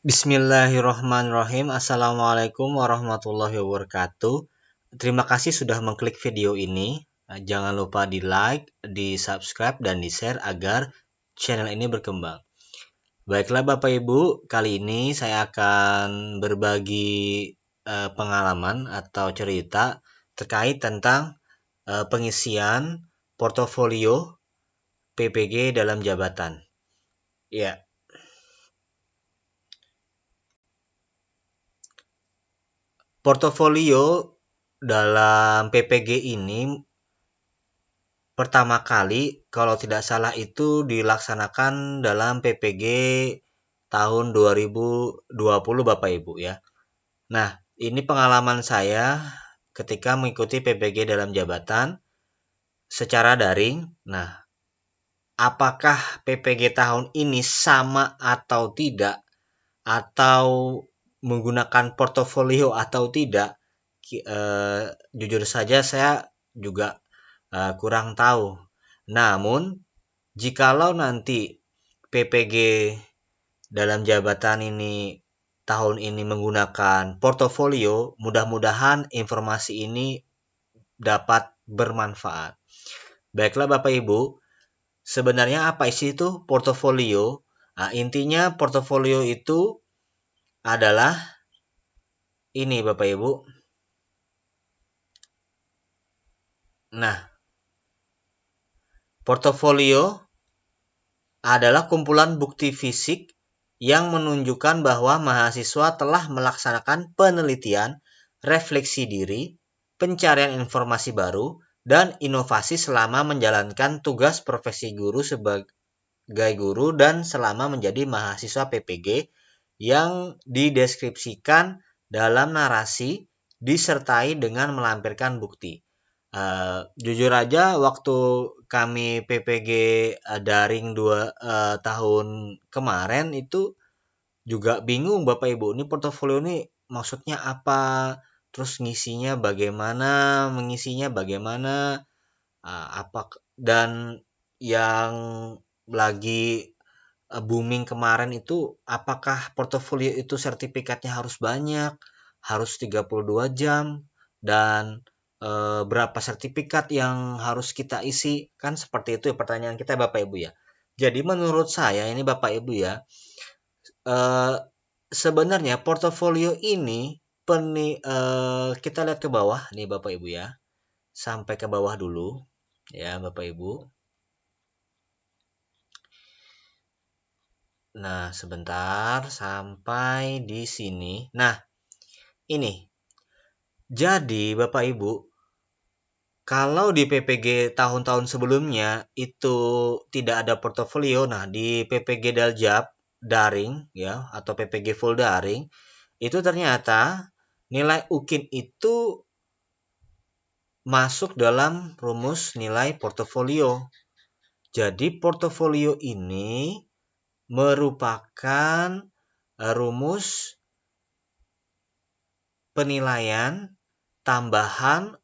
Bismillahirrahmanirrahim. Assalamualaikum warahmatullahi wabarakatuh. Terima kasih sudah mengklik video ini. Jangan lupa di like, di subscribe, dan di share agar channel ini berkembang. Baiklah Bapak Ibu, kali ini saya akan berbagi pengalaman atau cerita terkait tentang pengisian portofolio PPG dalam jabatan. Ya, portofolio dalam PPG ini pertama kali kalau tidak salah itu dilaksanakan dalam PPG tahun 2020 Bapak Ibu ya. Nah, ini pengalaman saya ketika mengikuti PPG dalam jabatan secara daring. Nah, apakah PPG tahun ini sama atau tidak, atau menggunakan portofolio atau tidak? Jujur saja saya juga kurang tahu. Namun, jikalau nanti PPG dalam jabatan ini tahun ini menggunakan portofolio, mudah-mudahan informasi ini dapat bermanfaat. Baiklah Bapak Ibu, sebenarnya apa isi itu portofolio? Nah, intinya portofolio itu adalah ini Bapak Ibu. Nah, portofolio adalah kumpulan bukti fisik yang menunjukkan bahwa mahasiswa telah melaksanakan penelitian, refleksi diri, pencarian informasi baru, dan inovasi selama menjalankan tugas profesi guru sebagai guru dan selama menjadi mahasiswa PPG yang dideskripsikan dalam narasi disertai dengan melampirkan bukti. Jujur aja waktu kami PPG daring 2 tahun kemarin itu juga bingung Bapak Ibu, ini portofolio ini maksudnya apa? Terus mengisinya bagaimana? Apa dan yang lagi booming kemarin itu apakah portofolio itu sertifikatnya harus banyak, harus 32 jam, dan berapa sertifikat yang harus kita isi? Kan seperti itu ya pertanyaan kita Bapak Ibu ya. Jadi menurut saya ini Bapak Ibu ya, eh, sebenarnya portofolio ini kita lihat ke bawah nih Bapak Ibu ya. Sampai ke bawah dulu ya Bapak Ibu. Nah, sebentar sampai di sini. Nah, ini. Jadi, Bapak Ibu, kalau di PPG tahun-tahun sebelumnya itu tidak ada portofolio, nah di PPG Daljab daring ya atau PPG full daring itu ternyata nilai UKIN itu masuk dalam rumus nilai portofolio. Jadi portofolio ini merupakan rumus penilaian tambahan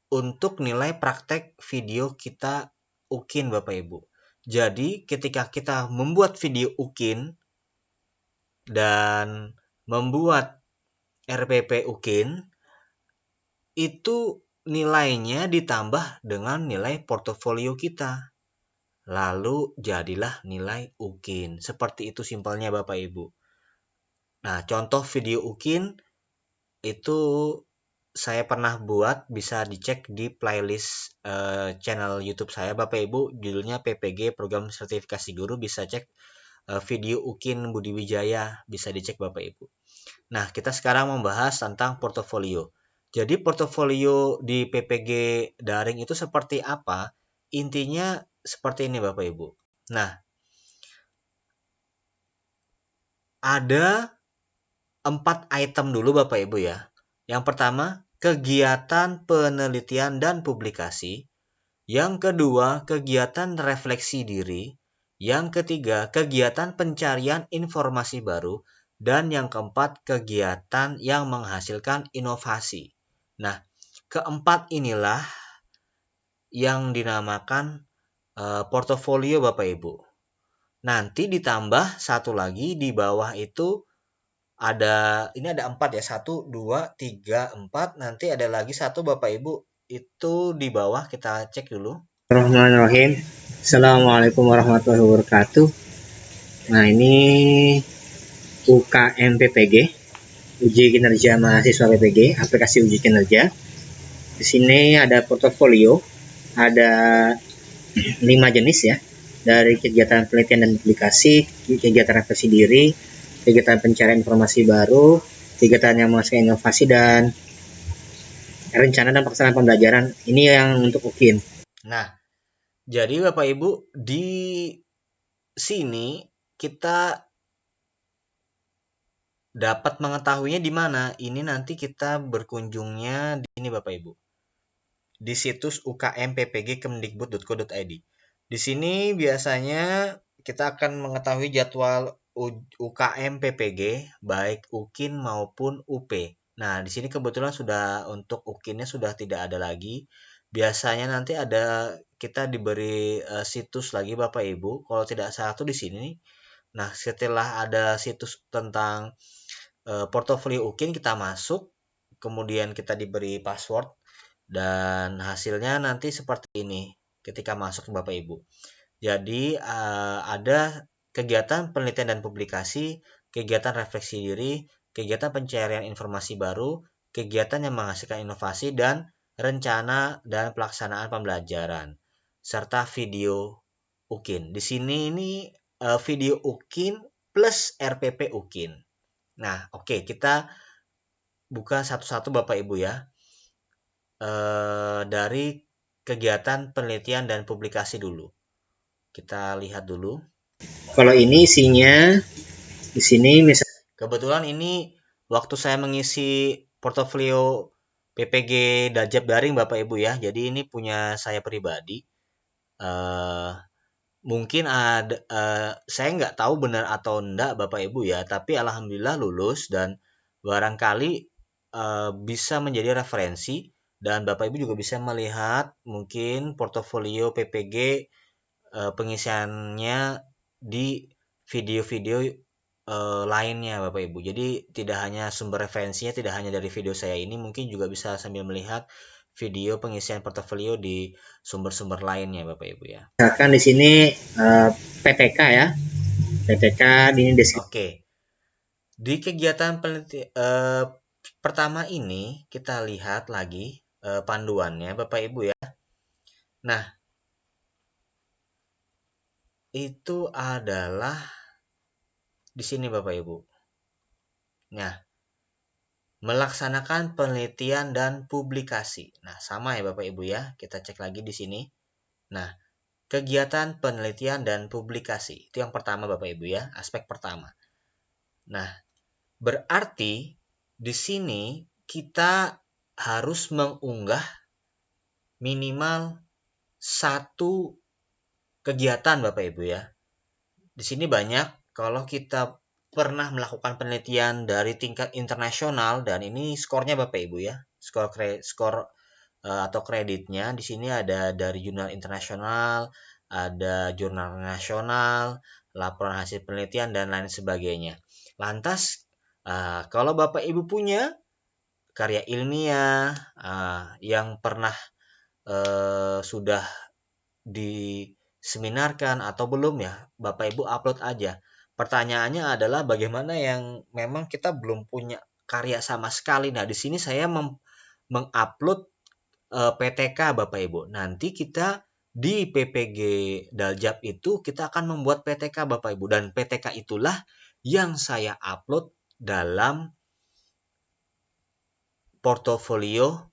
untuk nilai praktek video kita UKIN Bapak Ibu. Jadi ketika kita membuat video UKIN dan membuat RPP UKIN, itu nilainya ditambah dengan nilai portofolio kita. Lalu jadilah nilai UKIN. Seperti itu simpelnya Bapak Ibu. Nah, contoh video UKIN itu saya pernah buat, bisa dicek di playlist channel YouTube saya Bapak Ibu, judulnya PPG Program Sertifikasi Guru, bisa cek video UKIN Budi Wijaya, bisa dicek Bapak Ibu. Nah, kita sekarang membahas tentang portofolio. Jadi portofolio di PPG daring itu seperti apa? Intinya seperti ini Bapak Ibu. Nah, ada 4 item dulu Bapak Ibu ya. Yang pertama, kegiatan penelitian dan publikasi. Yang kedua, kegiatan refleksi diri. Yang ketiga, kegiatan pencarian informasi baru. Dan yang keempat, kegiatan yang menghasilkan inovasi. Nah, keempat inilah yang dinamakan portofolio Bapak Ibu. Nanti ditambah satu lagi di bawah itu ini ada 4 ya, 1, 2, 3, 4, nanti ada lagi 1 Bapak Ibu, itu di bawah kita cek dulu. Bismillahirrahmanirrahim. Assalamualaikum warahmatullahi wabarakatuh. Nah, ini UKM PPG, uji kinerja mahasiswa PPG, aplikasi uji kinerja. Di sini ada portofolio, ada 5 jenis ya, dari kegiatan penelitian dan publikasi, kegiatan refleksi diri, kegiatan pencarian informasi baru, kegiatan yang menghasilkan inovasi, dan rencana dan pelaksanaan pembelajaran. Ini yang untuk UKIN. Nah, jadi Bapak Ibu, di sini kita dapat mengetahuinya di mana. Ini nanti kita berkunjungnya di sini Bapak Ibu, di situs ukmppg.kemdikbud.go.id. Di sini biasanya kita akan mengetahui jadwal UKM PPG baik UKIN maupun UP. Nah, di sini kebetulan sudah untuk UKIN-nya sudah tidak ada lagi. Biasanya nanti kita diberi situs lagi Bapak Ibu. Kalau tidak salah tuh di sini. Nah, setelah ada situs tentang portofolio UKIN, kita masuk, kemudian kita diberi password, dan hasilnya nanti seperti ini ketika masuk Bapak Ibu. Jadi ada kegiatan penelitian dan publikasi, kegiatan refleksi diri, kegiatan pencarian informasi baru, kegiatan yang menghasilkan inovasi, dan rencana dan pelaksanaan pembelajaran, serta video UKIN. Di sini ini video UKIN plus RPP UKIN. Nah, oke, kita buka satu-satu Bapak Ibu ya. Dari kegiatan penelitian dan publikasi dulu. Kita lihat dulu. Kalau ini isinya di sini misalnya Kebetulan ini waktu saya mengisi portofolio PPG Daljab Daring Bapak Ibu ya. Jadi ini punya saya pribadi. Eh, Mungkin saya nggak tahu benar atau enggak Bapak Ibu ya. Tapi alhamdulillah lulus, dan barangkali bisa menjadi referensi, dan Bapak Ibu juga bisa melihat mungkin portofolio PPG pengisiannya di video-video lainnya Bapak Ibu. Jadi tidak hanya sumber referensinya tidak hanya dari video saya ini, mungkin juga bisa sambil melihat video pengisian portofolio di sumber-sumber lainnya Bapak Ibu ya. misalkan di sini PTK ya. PTK ini deskripsi. Oke. Di kegiatan pertama ini kita lihat lagi panduannya Bapak Ibu ya. Nah, itu adalah di sini Bapak Ibu. Nah, melaksanakan penelitian dan publikasi. Nah, sama ya Bapak Ibu ya. Kita cek lagi di sini. Nah, kegiatan penelitian dan publikasi. Itu yang pertama Bapak Ibu ya, aspek pertama. Nah, berarti di sini kita harus mengunggah minimal satu kegiatan Bapak Ibu ya. Di sini banyak, kalau kita pernah melakukan penelitian dari tingkat internasional, dan ini skornya Bapak Ibu ya. Skor atau kreditnya di sini ada dari jurnal internasional, ada jurnal nasional, laporan hasil penelitian, dan lain sebagainya. Lantas, kalau Bapak Ibu punya karya ilmiah yang pernah sudah diseminarkan atau belum ya, Bapak Ibu upload aja. Pertanyaannya adalah bagaimana yang memang kita belum punya karya sama sekali. Nah, di sini saya mengupload PTK Bapak Ibu. Nanti kita di PPG Daljab itu kita akan membuat PTK Bapak Ibu, dan PTK itulah yang saya upload dalam portofolio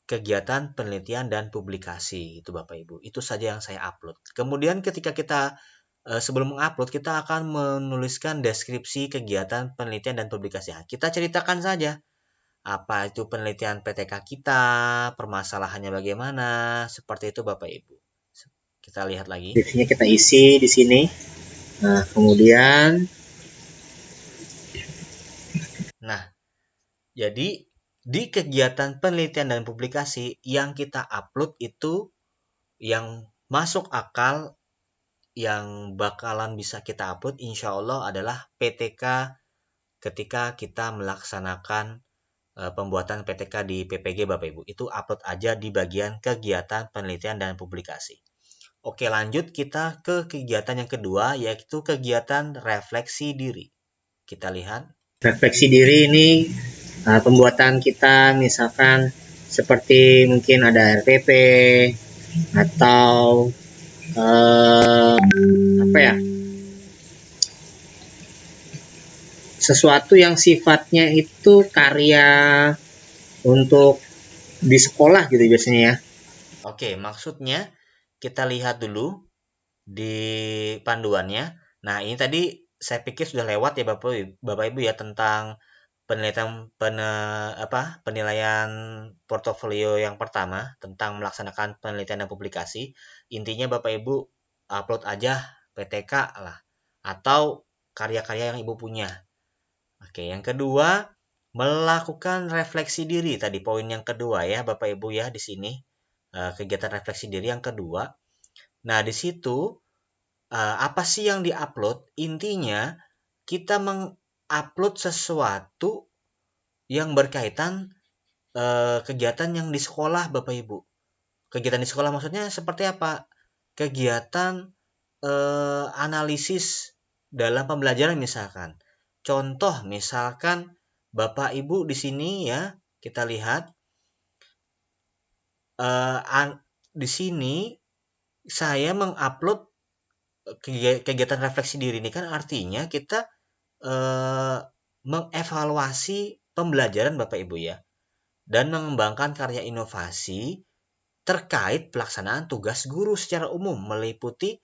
kegiatan penelitian dan publikasi itu Bapak Ibu. Itu saja yang saya upload. Kemudian ketika kita sebelum mengupload, kita akan menuliskan deskripsi kegiatan penelitian dan publikasi. Nah, kita ceritakan saja apa itu penelitian PTK kita, permasalahannya bagaimana, seperti itu Bapak Ibu. Kita lihat lagi. Deskripsinya kita isi di sini. Nah, kemudian Jadi di kegiatan penelitian dan publikasi yang kita upload itu, yang masuk akal, yang bakalan bisa kita upload insya Allah adalah PTK ketika kita melaksanakan pembuatan PTK di PPG Bapak Ibu. Itu upload aja di bagian kegiatan penelitian dan publikasi. Oke, lanjut kita ke kegiatan yang kedua, yaitu kegiatan refleksi diri. Kita lihat. Refleksi diri ini pembuatan kita misalkan seperti mungkin ada RPP atau apa ya, sesuatu yang sifatnya itu karya untuk di sekolah gitu biasanya ya. Oke, maksudnya kita lihat dulu di panduannya. Nah, ini tadi saya pikir sudah lewat ya Bapak Ibu ya tentang penilaian portofolio yang pertama tentang melaksanakan penelitian dan publikasi. Intinya Bapak Ibu upload aja PTK lah atau karya-karya yang Ibu punya. Oke, yang kedua melakukan refleksi diri. Tadi poin yang kedua ya Bapak Ibu ya di sini. Kegiatan refleksi diri yang kedua. Nah, di situ apa sih yang diupload? Intinya kita mengupload sesuatu yang berkaitan kegiatan yang di sekolah Bapak Ibu. Kegiatan di sekolah maksudnya seperti apa? Kegiatan analisis dalam pembelajaran misalkan. Contoh misalkan Bapak Ibu di sini ya, kita lihat di sini saya mengupload kegiatan refleksi diri ini kan artinya kita mengevaluasi pembelajaran Bapak Ibu ya dan mengembangkan karya inovasi terkait pelaksanaan tugas guru secara umum meliputi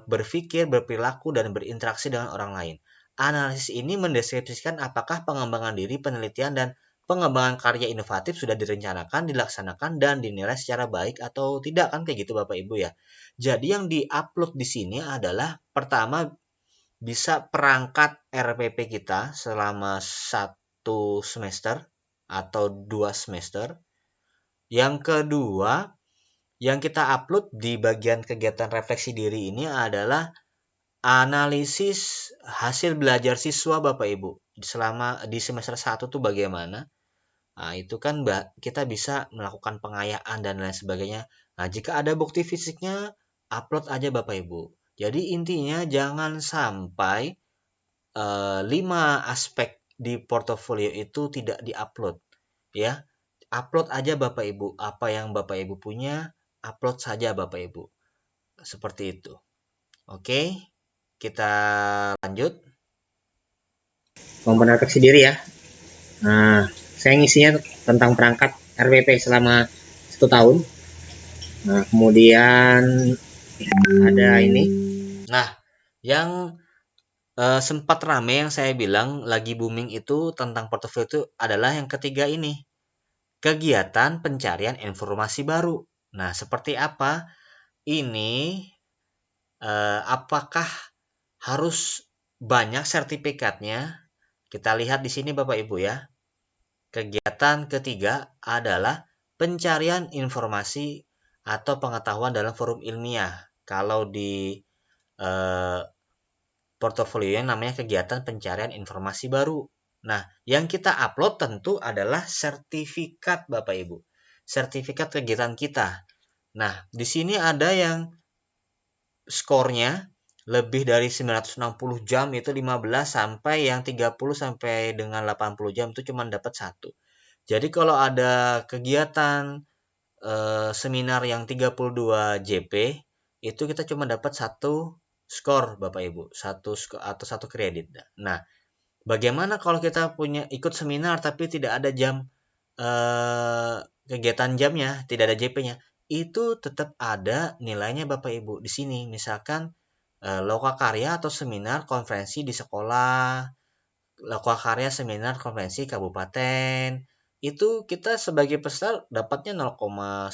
berpikir, berperilaku, dan berinteraksi dengan orang lain. Analisis ini mendeskripsikan apakah pengembangan diri, penelitian, dan pengembangan karya inovatif sudah direncanakan, dilaksanakan, dan dinilai secara baik atau tidak kan kayak gitu Bapak Ibu ya. Jadi yang diupload di sini adalah pertama bisa perangkat RPP kita selama 1 semester atau 2 semester. Yang kedua, yang kita upload di bagian kegiatan refleksi diri ini adalah analisis hasil belajar siswa Bapak Ibu. Selama di semester 1 tuh bagaimana? Nah, itu kan kita bisa melakukan pengayaan dan lain sebagainya. Nah, jika ada bukti fisiknya, upload aja Bapak Ibu. Jadi intinya jangan sampai 5 aspek di portofolio itu tidak diupload ya. Upload aja Bapak Ibu. Apa yang Bapak Ibu punya, upload saja Bapak Ibu. Seperti itu. Oke, kita lanjut. Komponen refleksi diri ya. Nah, saya ngisinya tentang perangkat RPP selama 1 tahun. Nah, kemudian ada ini. Nah, yang sempat rame yang saya bilang lagi booming itu tentang portofolio itu adalah yang ketiga ini. Kegiatan pencarian informasi baru. Nah, seperti apa? Ini apakah harus banyak sertifikatnya? Kita lihat di sini Bapak Ibu ya. Kegiatan ketiga adalah pencarian informasi atau pengetahuan dalam forum ilmiah. Kalau di portofolio yang namanya kegiatan pencarian informasi baru. Nah, yang kita upload tentu adalah sertifikat Bapak Ibu. Sertifikat kegiatan kita. Nah, di sini ada yang skornya lebih dari 960 jam itu 15 sampai yang 30 sampai dengan 80 jam itu cuma dapat 1. Jadi kalau ada kegiatan seminar yang 32 JP itu kita cuma dapat 1 skor Bapak Ibu, 1 skor atau 1 kredit. Nah, bagaimana kalau kita punya ikut seminar tapi tidak ada jam kegiatan jamnya, tidak ada JP-nya? Itu tetap ada nilainya Bapak Ibu di sini. Misalkan lokakarya atau seminar konferensi di sekolah, lokakarya seminar konferensi kabupaten, itu kita sebagai peserta dapatnya 0,10,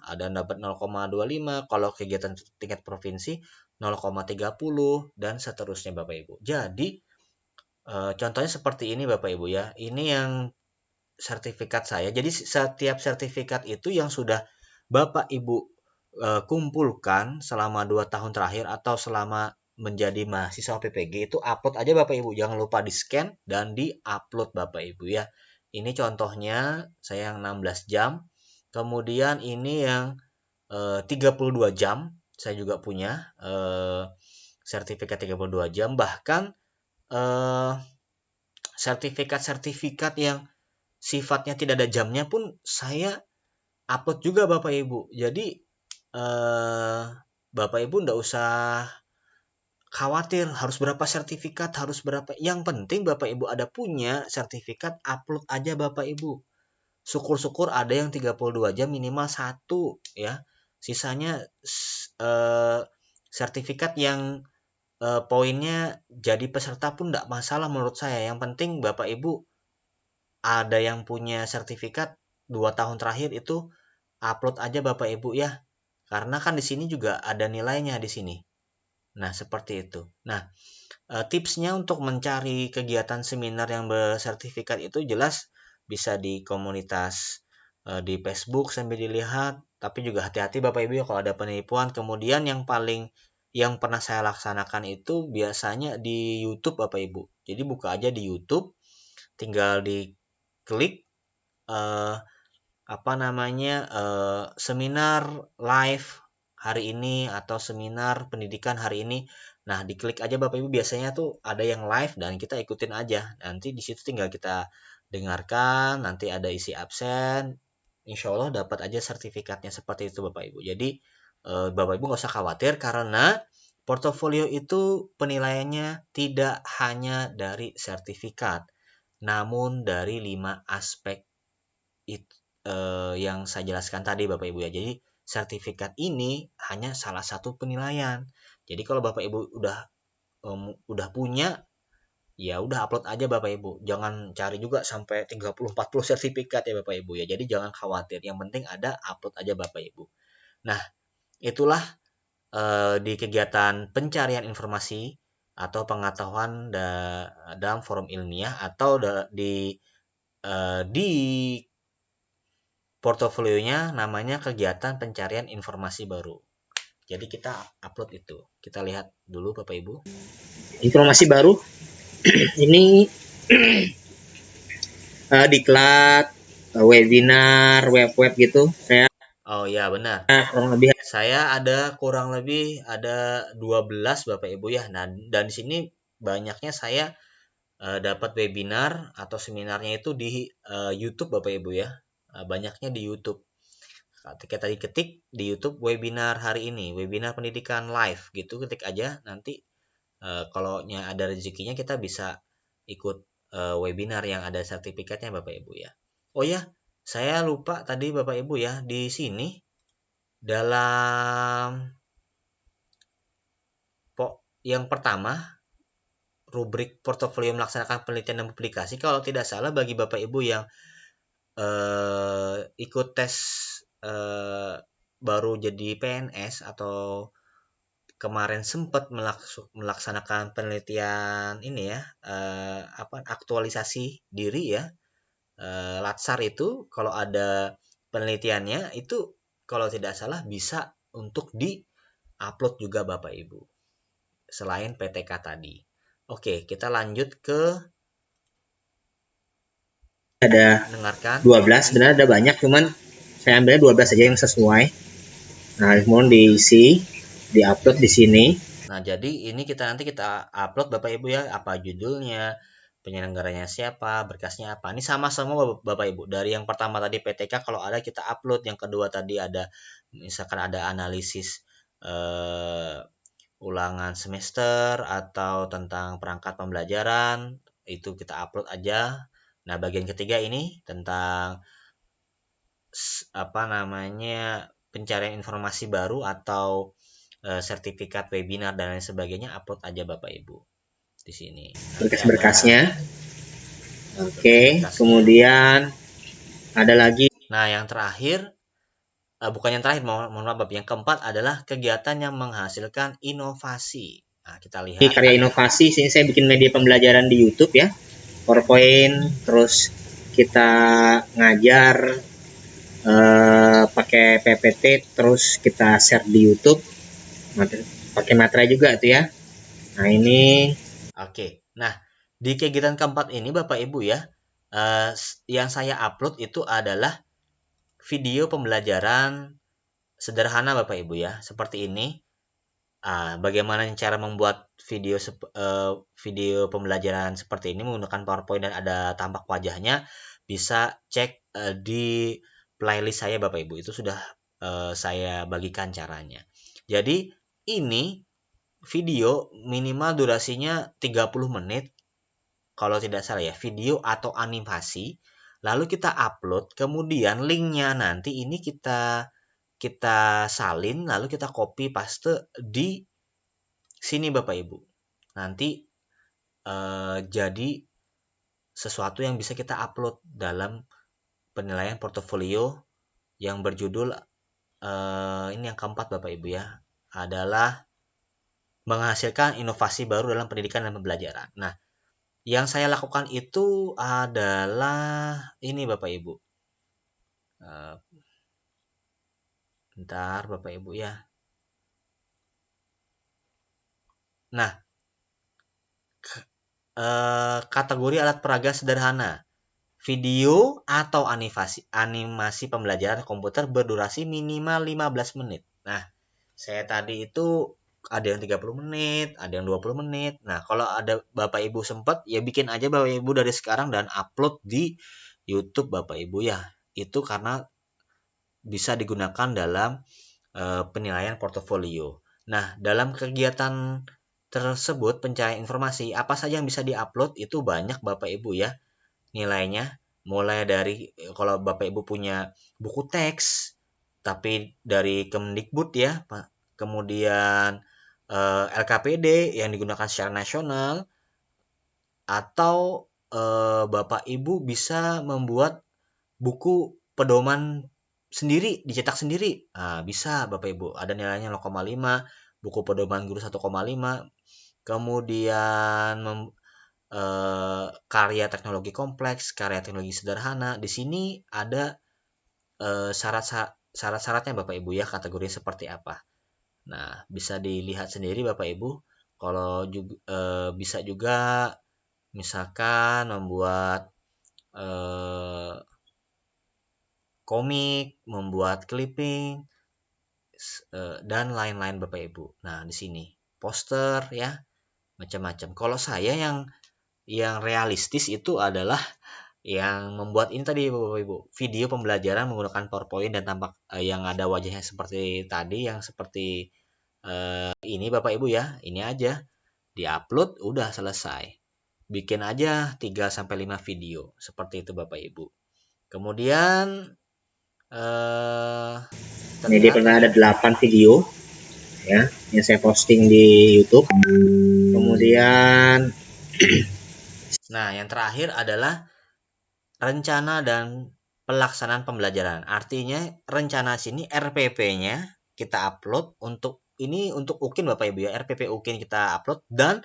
ada dapat 0,25, kalau kegiatan tingkat provinsi 0,30 dan seterusnya Bapak Ibu. Jadi contohnya seperti ini Bapak Ibu ya. Ini yang sertifikat saya. Jadi setiap sertifikat itu yang sudah Bapak Ibu kumpulkan selama 2 tahun terakhir atau selama menjadi mahasiswa PPG itu upload aja Bapak Ibu, jangan lupa di-scan dan di-upload Bapak Ibu ya. Ini contohnya saya yang 16 jam, kemudian ini yang 32 jam, saya juga punya sertifikat 32 jam, bahkan sertifikat-sertifikat yang sifatnya tidak ada jamnya pun saya upload juga Bapak Ibu. Jadi Bapak Ibu nggak usah khawatir harus berapa sertifikat, harus berapa. Yang penting Bapak Ibu ada punya sertifikat, upload aja Bapak Ibu. Syukur-syukur ada yang 32 jam minimal satu ya. Sisanya sertifikat yang poinnya jadi peserta pun tidak masalah menurut saya. Yang penting Bapak Ibu ada yang punya sertifikat 2 tahun terakhir itu upload aja Bapak Ibu ya. Karena kan di sini juga ada nilainya di sini. Nah, seperti itu. Nah, tipsnya untuk mencari kegiatan seminar yang bersertifikat itu jelas bisa di komunitas di Facebook sambil dilihat, tapi juga hati-hati Bapak Ibu ya kalau ada penipuan. Kemudian yang pernah saya laksanakan itu biasanya di YouTube Bapak Ibu. Jadi buka aja di YouTube, tinggal diklik seminar live hari ini atau seminar pendidikan hari ini. Nah, diklik aja Bapak Ibu, biasanya tuh ada yang live dan kita ikutin aja. Nanti di situ tinggal kita dengarkan, nanti ada isi absen. Insya Allah dapat aja sertifikatnya seperti itu Bapak Ibu. Jadi Bapak Ibu nggak usah khawatir karena portofolio itu penilaiannya tidak hanya dari sertifikat, namun dari 5 aspek itu yang saya jelaskan tadi Bapak Ibu ya. Jadi sertifikat ini hanya salah satu penilaian. Jadi kalau Bapak Ibu udah punya, ya udah upload aja Bapak Ibu. Jangan cari juga sampai 30-40 sertifikat ya Bapak Ibu ya. Jadi jangan khawatir. Yang penting ada, upload aja Bapak Ibu. Nah, itulah di kegiatan pencarian informasi atau pengetahuan dalam forum ilmiah atau di portofolionya namanya kegiatan pencarian informasi baru. Jadi kita upload itu. Kita lihat dulu Bapak Ibu. Informasi baru ini diklat, webinar, web-web gitu. Oh ya benar. Kurang lebih saya kurang lebih ada 12 Bapak Ibu ya. Nah, dan di sini banyaknya saya dapat webinar atau seminarnya itu di YouTube Bapak Ibu ya. Banyaknya di YouTube. Ketika tadi ketik di YouTube webinar hari ini, webinar pendidikan live gitu, ketik aja nanti kalau ada rezekinya kita bisa ikut webinar yang ada sertifikatnya Bapak Ibu ya. Oh ya, saya lupa tadi Bapak Ibu ya, di sini dalam yang pertama rubrik portofolio melaksanakan penelitian dan publikasi, kalau tidak salah bagi Bapak Ibu yang ikut tes baru jadi PNS atau kemarin sempat melaksanakan penelitian ini ya, aktualisasi diri ya, Latsar itu kalau ada penelitiannya itu kalau tidak salah bisa untuk di-upload juga Bapak Ibu selain PTK tadi. Oke, kita lanjut ke ada dengarkan 12, sebenarnya ada banyak, cuman saya ambilnya 12 aja yang sesuai. Nah, mohon diisi, diupload di sini. Nah, jadi ini nanti kita upload Bapak Ibu ya, apa judulnya, penyelenggaranya siapa, berkasnya apa. Ini sama semua Bapak Ibu. Dari yang pertama tadi PTK kalau ada kita upload, yang kedua tadi ada misalkan ada analisis ulangan semester atau tentang perangkat pembelajaran, itu kita upload aja. Nah, bagian ketiga ini tentang pencarian informasi baru atau sertifikat webinar dan lain sebagainya, upload aja Bapak Ibu di sini. Berkas-berkasnya. Oke, kemudian ada lagi. Nah, yang terakhir bukan yang terakhir, mohon maaf, yang keempat adalah kegiatan yang menghasilkan inovasi. Nah, kita lihat. Ini karya inovasi, sini saya bikin media pembelajaran di YouTube ya. PowerPoint, terus kita ngajar pakai PPT, terus kita share di YouTube, pakai materai juga tuh ya. Nah, ini Oke. Nah, di kegiatan keempat ini Bapak Ibu ya, yang saya upload itu adalah video pembelajaran sederhana Bapak Ibu ya, seperti ini. Bagaimana cara membuat video pembelajaran seperti ini menggunakan PowerPoint dan ada tampak wajahnya, bisa cek di playlist saya Bapak Ibu. Itu sudah saya bagikan caranya. Jadi ini video minimal durasinya 30 menit kalau tidak salah ya, video atau animasi. Lalu kita upload, kemudian linknya nanti ini kita kita salin, lalu kita copy paste di sini Bapak Ibu. Nanti jadi sesuatu yang bisa kita upload dalam penilaian portofolio yang berjudul ini yang keempat Bapak Ibu ya, adalah menghasilkan inovasi baru dalam pendidikan dan pembelajaran. Nah, yang saya lakukan itu adalah ini Bapak Ibu. Bentar Bapak Ibu ya. Nah, kategori alat peraga sederhana. Video atau animasi pembelajaran komputer berdurasi minimal 15 menit. Nah, saya tadi itu ada yang 30 menit, ada yang 20 menit. Nah, kalau ada Bapak Ibu sempat, ya bikin aja Bapak Ibu dari sekarang dan upload di YouTube Bapak Ibu ya. Itu karena bisa digunakan dalam penilaian portofolio. Nah, dalam kegiatan tersebut pencarian informasi apa saja yang bisa diupload itu banyak Bapak Ibu ya nilainya, mulai dari kalau Bapak Ibu punya buku teks tapi dari Kemdikbud ya, kemudian LKPD yang digunakan secara nasional, atau Bapak Ibu bisa membuat buku pedoman sendiri, dicetak sendiri. Nah, bisa Bapak Ibu, ada nilainya 0,5, buku pedoman guru 1,5, kemudian karya teknologi kompleks, karya teknologi sederhana. Di sini ada syarat-syaratnya Bapak Ibu ya, kategori seperti apa. Nah, bisa dilihat sendiri Bapak Ibu. Kalau juga, bisa juga misalkan membuat komik, membuat clipping, dan lain-lain Bapak Ibu. Nah, di sini poster ya, macam-macam. Kalau saya yang realistis itu adalah yang membuat ini tadi Bapak Ibu, video pembelajaran menggunakan PowerPoint dan tampak yang ada wajahnya seperti tadi, yang seperti ini Bapak Ibu ya, ini aja diupload udah selesai. Bikin aja 3 sampai 5 video seperti itu Bapak Ibu. Kemudian ini dia pernah ada 8 video ya yang saya posting di YouTube. Kemudian nah, yang terakhir adalah rencana dan pelaksanaan pembelajaran. Artinya rencana sini RPP-nya kita upload untuk ini untuk UKIN Bapak Ibu ya, RPP UKIN kita upload, dan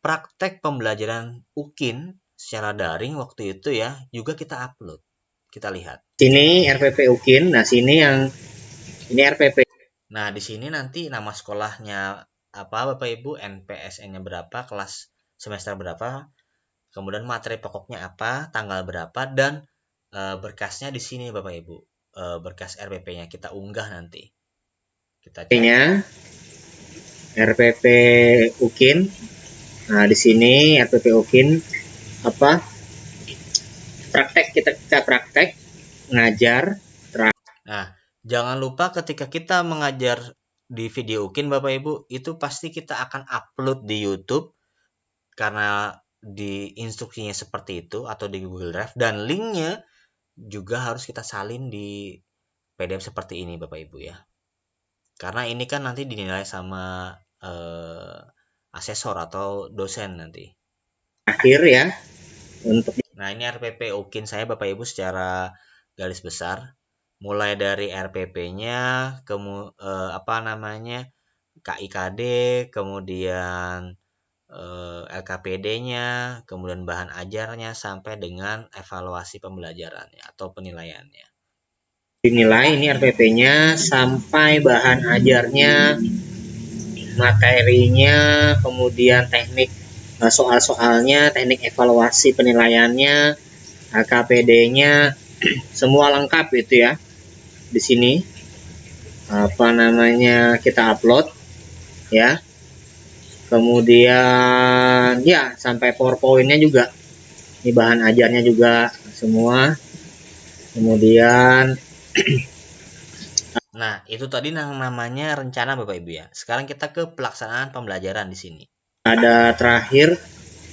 praktek pembelajaran UKIN secara daring waktu itu ya juga kita upload. Kita lihat. Sini RPP UKIN. Nah, sini yang ini RPP. Nah, di sini nanti nama sekolahnya apa Bapak Ibu, NPSN-nya berapa, kelas semester berapa, kemudian materi pokoknya apa, tanggal berapa, dan berkasnya di sini Bapak Ibu. Berkas RPP-nya kita unggah nanti. Kita cek. RPP UKIN. Nah, di sini RPP UKIN apa? Praktek kita praktek ngajar. Nah, jangan lupa ketika kita mengajar di video UKIN Bapak Ibu, itu pasti kita akan upload di YouTube karena di instruksinya seperti itu atau di Google Drive, dan linknya juga harus kita salin di PDF seperti ini Bapak Ibu ya. Karena ini kan nanti dinilai sama asesor atau dosen nanti. Akhir ya untuk. Nah, ini RPP UKIN saya Bapak Ibu secara garis besar. Mulai dari RPP-nya, KIKD, kemudian LKPD-nya, kemudian bahan ajarnya, sampai dengan evaluasi pembelajarannya atau penilaiannya. Dinilai ini RPP-nya sampai bahan ajarnya materinya, kemudian teknik soal-soalnya, teknik evaluasi penilaiannya, KPD-nya, semua lengkap itu ya di sini. Apa namanya, kita upload ya. Kemudian ya sampai PowerPoint-nya juga. Ini bahan ajarnya juga semua. Kemudian Nah, itu tadi namanya rencana Bapak Ibu ya. Sekarang kita ke pelaksanaan pembelajaran di sini. ada terakhir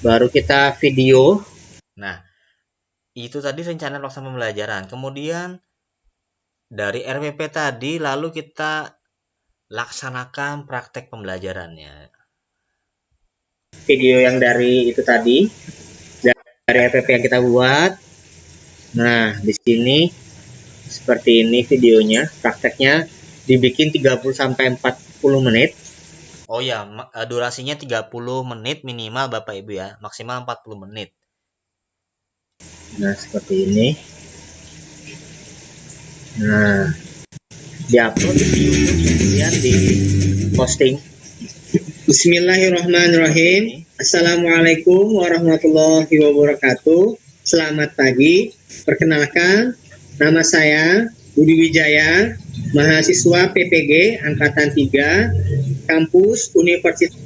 baru kita video. Nah, itu tadi rencana pelaksanaan pembelajaran. Kemudian dari RPP tadi lalu kita laksanakan praktek pembelajarannya. Video yang dari itu tadi, dari RPP yang kita buat. Nah, di sini seperti ini videonya, prakteknya dibikin 30 sampai 40 menit. Oh ya, durasinya 30 menit minimal Bapak Ibu ya, maksimal 40 menit. Nah, seperti ini. Nah, diupload di YouTube, kemudian di posting. Bismillahirrahmanirrahim. Assalamualaikum warahmatullahi wabarakatuh. Selamat pagi. Perkenalkan, nama saya Budi Wijaya, mahasiswa PPG Angkatan 3, kampus Universitas.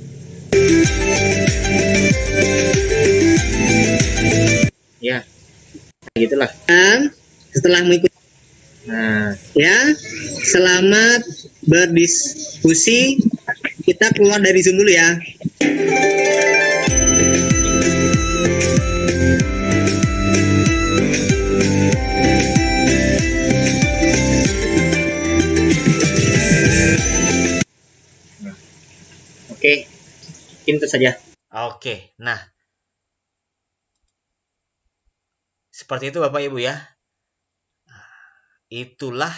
Ya, gitulah. Dan setelah mengikuti, nah, ya, selamat berdiskusi. Kita keluar dari Zoom dulu ya. Oke, itu saja. Oke, nah seperti itu Bapak Ibu ya. Itulah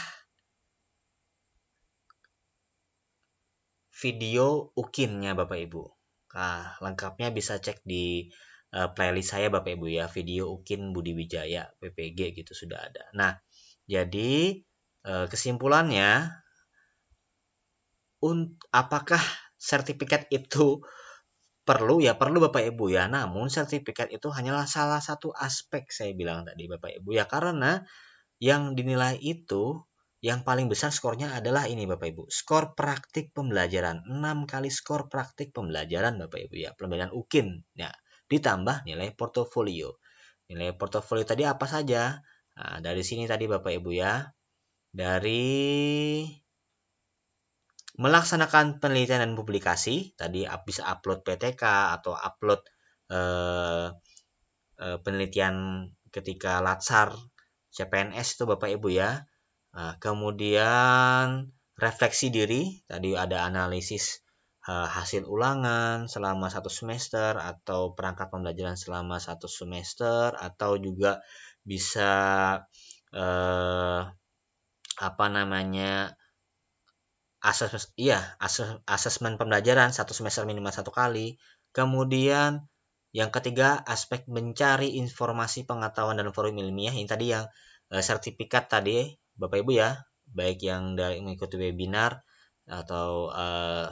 video ukinnya Bapak Ibu. Nah, lengkapnya bisa cek di playlist saya Bapak Ibu ya, video ukin Budi Wijaya PPG gitu sudah ada. Nah, jadi kesimpulannya, apakah sertifikat itu perlu? Ya perlu Bapak Ibu ya, namun sertifikat itu hanyalah salah satu aspek saya bilang tadi Bapak Ibu ya, karena yang dinilai itu yang paling besar skornya adalah ini Bapak Ibu, skor praktik pembelajaran. 6 kali skor praktik pembelajaran Bapak Ibu ya, pembelajaran UKIN. Ya, ditambah nilai portofolio. Nilai portofolio tadi apa saja? Nah, dari sini tadi Bapak Ibu ya, dari melaksanakan penelitian dan publikasi, tadi bisa upload PTK atau upload eh, penelitian ketika Latsar CPNS itu Bapak Ibu ya. Nah, kemudian refleksi diri, tadi ada analisis hasil ulangan selama satu semester atau perangkat pembelajaran selama satu semester, atau juga bisa eh, apa namanya asesmen pembelajaran satu semester minimal satu kali. Kemudian yang ketiga, aspek mencari informasi pengetahuan dan forum ilmiah. Ini tadi yang sertifikat tadi Bapak Ibu ya, baik yang dari mengikuti webinar atau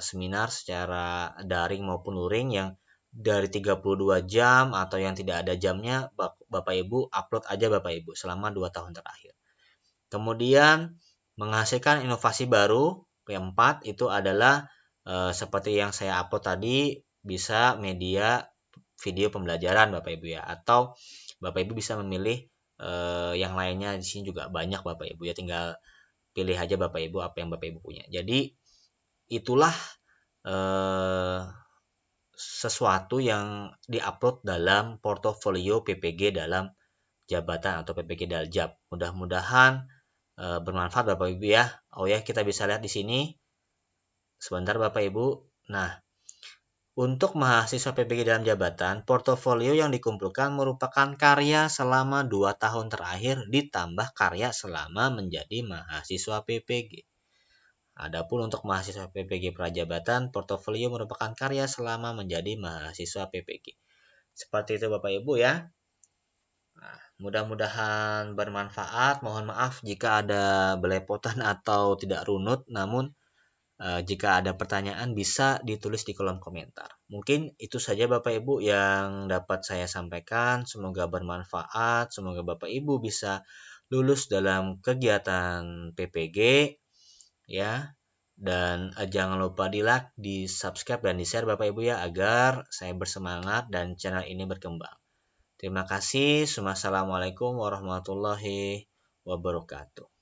seminar secara daring maupun luring yang dari 32 jam atau yang tidak ada jamnya, Bapak Ibu upload aja Bapak Ibu selama 2 tahun terakhir. Kemudian menghasilkan inovasi baru. Keempat itu adalah seperti yang saya upload tadi, bisa media video pembelajaran Bapak Ibu ya, atau Bapak Ibu bisa memilih yang lainnya. Di sini juga banyak Bapak Ibu ya, tinggal pilih aja Bapak Ibu apa yang Bapak Ibu punya. Jadi itulah sesuatu yang diupload dalam portofolio PPG dalam jabatan atau PPG Daljab. Mudah-mudahan bermanfaat Bapak Ibu ya. Oh ya, kita bisa lihat di sini. Sebentar Bapak Ibu. Nah, untuk mahasiswa PPG dalam jabatan, portofolio yang dikumpulkan merupakan karya selama 2 tahun terakhir ditambah karya selama menjadi mahasiswa PPG. Adapun untuk mahasiswa PPG prajabatan, portofolio merupakan karya selama menjadi mahasiswa PPG. Seperti itu Bapak Ibu ya. Nah, mudah-mudahan bermanfaat. Mohon maaf jika ada belepotan atau tidak runut, namun Jika ada pertanyaan bisa ditulis di kolom komentar. Mungkin itu saja Bapak Ibu yang dapat saya sampaikan. Semoga bermanfaat. Semoga Bapak Ibu bisa lulus dalam kegiatan PPG ya. Dan jangan lupa di-like, di-subscribe dan di-share Bapak Ibu ya agar saya bersemangat dan channel ini berkembang. Terima kasih. Wassalamualaikum warahmatullahi wabarakatuh.